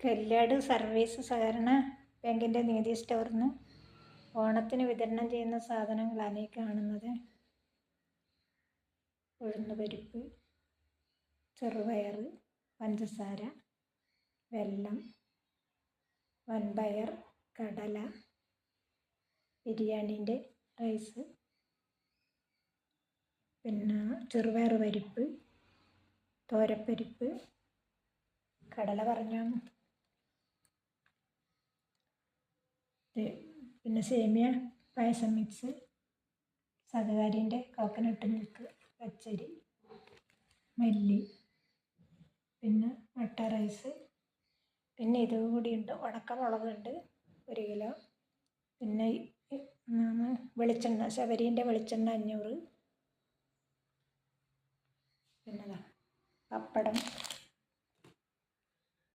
Kalliad service സഹകരണ ബാങ്കിൻ്റെ നീതി സ്റ്റോറിൽ നിന്ന് ഓണത്തിന് വിതരണം ചെയ്യുന്ന സാധനങ്ങളാണ് ഈ കാണുന്നത്. ഉഴുന്നുപരിപ്പ്, ചെറുപയർ, പഞ്ചസാര, വെല്ലം, വൻപയർ, കടല, ബിരിയാണീൻ്റെ റൈസ്, പിന്നെ ചെറുപയർ പരിപ്പ്, തോരപ്പരിപ്പ്, കടല പറഞ്ഞു, പിന്നെ സേമിയ പായസം മിക്സ്, സഹകാരിൻ്റെ കോക്കനട്ട് മിൽക്ക്, പച്ചരി, മല്ലി, പിന്നെ മട്ട റൈസ്, പിന്നെ ഇതുകൂടിയുണ്ട്, ഉണക്കമുളകുണ്ട് 1 കിലോ, പിന്നെ വെളിച്ചെണ്ണ, ശബരീൻ്റെ വെളിച്ചെണ്ണ 500, പിന്നെ പപ്പടം